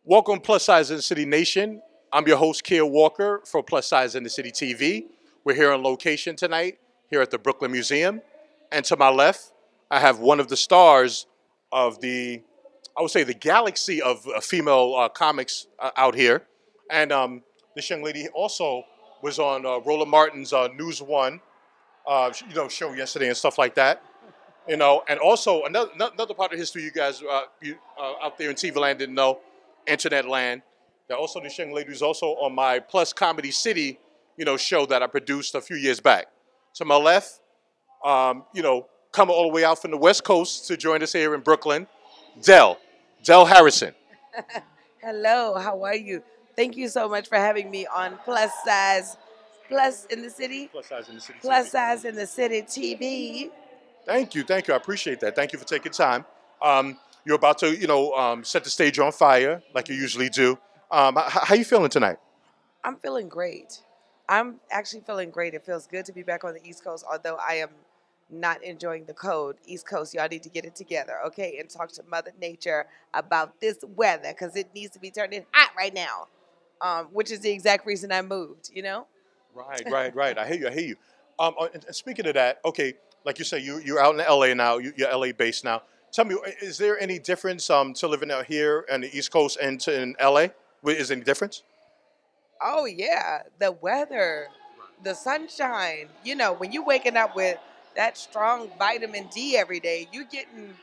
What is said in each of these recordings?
Welcome, Plus Size in the City Nation. I'm your host, Keir Walker, for Plus Size in the City TV. We're here on location tonight, here at the Brooklyn Museum. And to my left, I have one of the stars of I would say, the galaxy of female comics out here. And this young lady also was on Roland Martin's News One, show yesterday and stuff like that. And also another part of history you guys out there in TV land didn't know, internet land. That also this young lady was also on my Plus Comedy City, show that I produced a few years back. To my left, coming all the way out from the West Coast to join us here in Brooklyn, Dell, Dell Harrison. Hello, how are you? Thank you so much for having me on Plus in the City, Plus Size in the City TV. Plus Size in the City TV. Thank you. I appreciate that. Thank you for taking time. You're about to, set the stage on fire like you usually do. How you feeling tonight? I'm feeling great. I'm actually feeling great. It feels good to be back on the East Coast, although I am not enjoying the cold. East Coast, y'all need to get it together, okay? And talk to Mother Nature about this weather because it needs to be turning hot right now, which is the exact reason I moved. Right. I hear you. And speaking of that, okay, like you say, you're out in LA now. You're LA based now. Tell me, is there any difference to living out here on the East Coast and in LA? Is there any difference? Oh yeah, the weather, the sunshine. When you waking up with that strong vitamin D every day, you getting,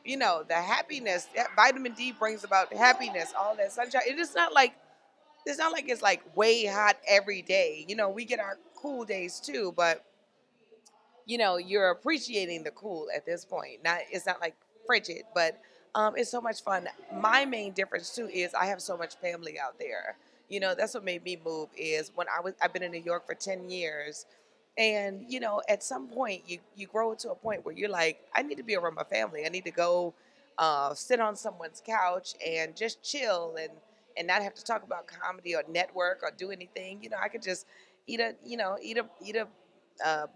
the happiness. That vitamin D brings about happiness. All that sunshine. It's not like it's like way hot every day. We get our cool days too, but you're appreciating the cool at this point. It's not like frigid, but it's so much fun. My main difference too is I have so much family out there. That's what made me move. Is when I've been in New York for 10 years, and at some point you grow to a point where you're like, I need to be around my family. I need to go sit on someone's couch and just chill and not have to talk about comedy or network or do anything. I could just eat a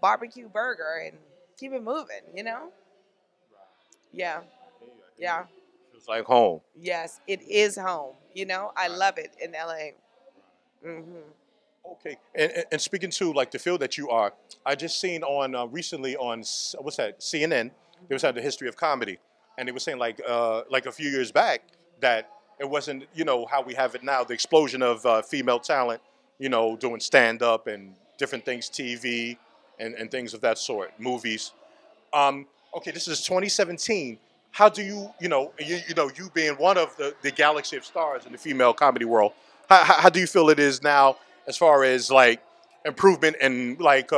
barbecue burger and keep it moving. Yeah, yeah, It's like home. yes, it is home. I love it in LA. Hmm. Okay, and speaking to like the field that you are, I just seen on recently on what's that CNN. They was had the history of comedy, and they were saying like a few years back that it wasn't how we have it now, the explosion of female talent, doing stand up and different things, TV and things of that sort, movies. Okay, this is 2017. How do you being one of the galaxy of stars in the female comedy world, how do you feel it is now as far as like improvement in like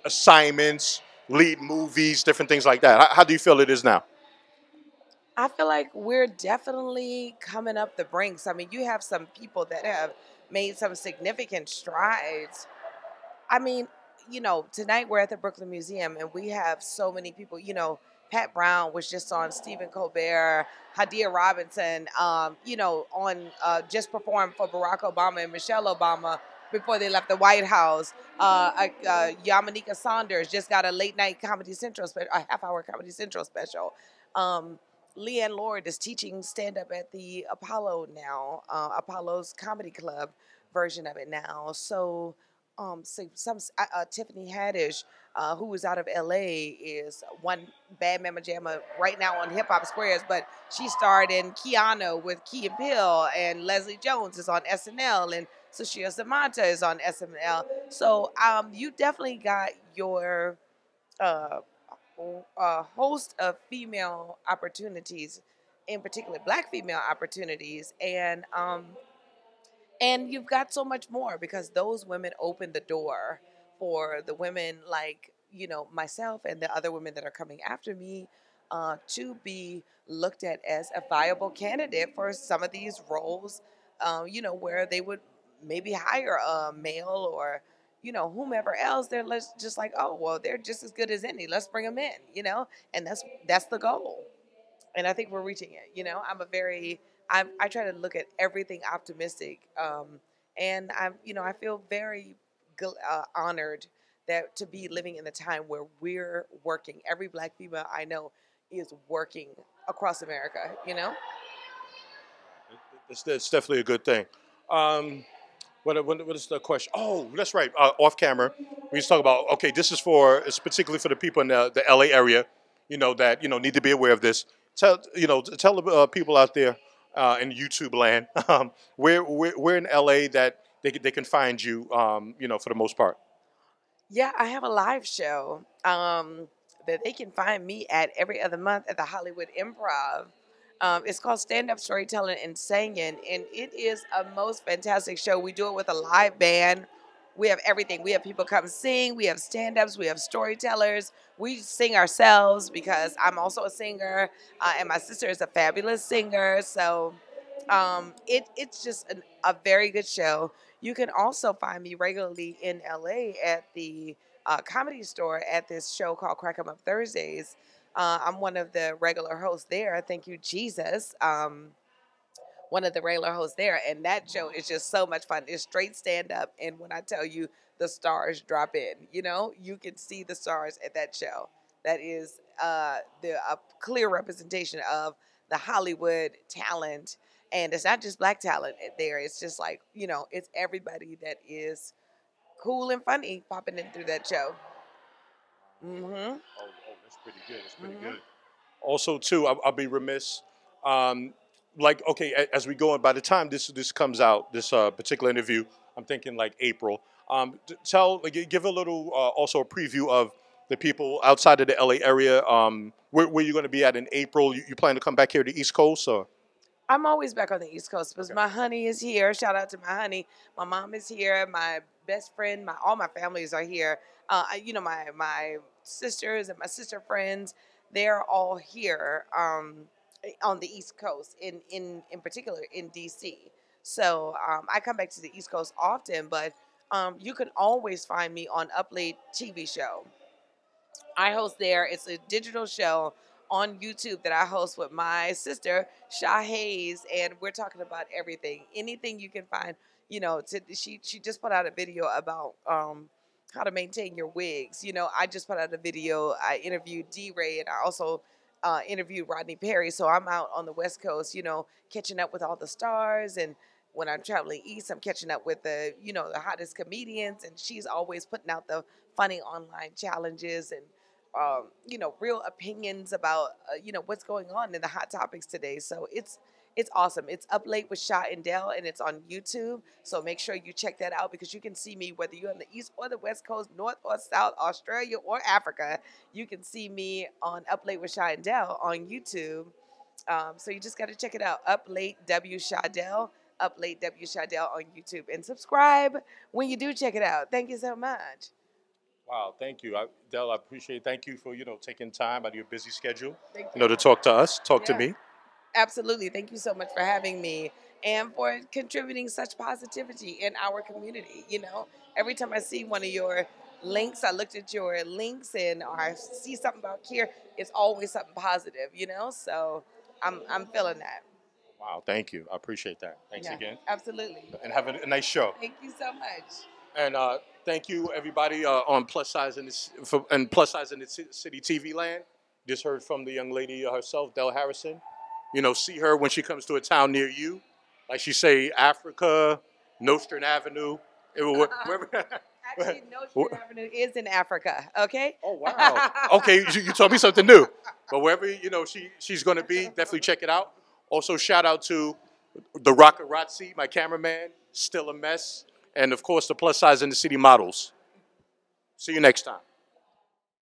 assignments, lead movies, different things like that? How do you feel it is now? I feel like we're definitely coming up the brinks. I mean, you have some people that have made some significant strides. I mean, tonight we're at the Brooklyn Museum and we have so many people. Pat Brown was just on Stephen Colbert, Hadia Robinson, on just performed for Barack Obama and Michelle Obama before they left the White House. Yamanika Saunders just got a late night Comedy Central special, a half hour Comedy Central special. Um, Leanne Lord is teaching stand up at the Apollo now, Apollo's Comedy Club version of it now. Tiffany Haddish, who was out of LA, is one bad mama jamma right now on Hip Hop Squares, but she starred in Keanu with Key and Peele, and Leslie Jones is on SNL, and Sushia Samantha is on SNL. So you definitely got your uh, a host of female opportunities, in particular Black female opportunities, and you've got so much more because those women open the door for the women like myself and the other women that are coming after me to be looked at as a viable candidate for some of these roles, where they would maybe hire a male or whomever else. They're just like, oh well, they're just as good as any, let's bring them in. And that's the goal, and I think we're reaching it. I try to look at everything optimistic, and I feel very honored that to be living in the time where we're working. Every Black female I know is working across America. It's definitely a good thing. Um, what is the question? Oh, that's right. Off camera, we used to talk about. Okay, this is for it's particularly for the people in the LA area, that need to be aware of this. Tell the people out there in YouTube land where in LA that they can find you, for the most part. Yeah, I have a live show that they can find me at every other month at the Hollywood Improv. It's called Stand Up Storytelling and Singing, and it is a most fantastic show. We do it with a live band. We have everything. We have people come sing. We have stand ups. We have storytellers. We sing ourselves because I'm also a singer, and my sister is a fabulous singer. So it's just a very good show. You can also find me regularly in LA at the Comedy Store at this show called Crack 'em Up Thursdays. I'm one of the regular hosts there. Thank you, Jesus. One of the regular hosts there, and that show is just so much fun. It's straight stand up, and when I tell you the stars drop in, you can see the stars at that show. That is the a clear representation of the Hollywood talent, and it's not just black talent there. It's just like it's everybody that is cool and funny popping in through that show. Mm-hmm. That's pretty good. That's pretty Mm-hmm. good. Also, too, I'll be remiss. Um, like, okay, as we go on, by the time this comes out, this particular interview, I'm thinking like April. Give a little, also a preview of the people outside of the LA area. Where you're going to be at in April? You plan to come back here to the East Coast, or? I'm always back on the East Coast because Okay. my honey is here. Shout out to my honey. My mom is here. My best friend, all my families are here. My sisters and my sister friends, they're all here on the East Coast, in particular in DC. So I come back to the East Coast often, but you can always find me on Up Late TV show. I host there. It's a digital show on YouTube that I host with my sister, Sha Hayes, and we're talking about everything, anything you can find. She just put out a video about how to maintain your wigs. I just put out a video. I interviewed D Ray, and I also interviewed Rodney Perry. So I'm out on the West Coast, catching up with all the stars, and when I'm traveling east, I'm catching up with the hottest comedians, and she's always putting out the funny online challenges and real opinions about what's going on in the hot topics today. So it's awesome. It's Up Late with Shot and Dell, and it's on YouTube. So make sure you check that out because you can see me whether you're on the East or the West Coast, North or South, Australia or Africa. You can see me on Up Late with Shot and Dell on YouTube. So you just got to check it out. Up Late W Shadell. Up Late W Shadell on YouTube, and subscribe when you do check it out. Thank you so much. Wow, thank you, Del. I appreciate it. Thank you for taking time out of your busy schedule, Thank you. to talk to us, talk to Yeah. me. Absolutely. Thank you so much for having me and for contributing such positivity in our community. Every time I see one of your links, I looked at your links and or I see something about Keir, it's always something positive. So I'm feeling that. Wow, thank you. I appreciate that. Thanks Yeah, again, absolutely. and have a nice show. Thank you so much. And thank you, everybody on Plus Size and Plus Size in the City TV land. Just heard from the young lady herself, Del Harrison. See her when she comes to a town near you, like she say, Africa, Nostrand Avenue, wherever. Actually, Nostrand Avenue is in Africa. Okay. Oh wow. Okay, you told me something new. But wherever she's going to be, definitely check it out. Also, shout out to the Rockarazzi, my cameraman, still a mess, and of course the Plus Size in the City models. See you next time.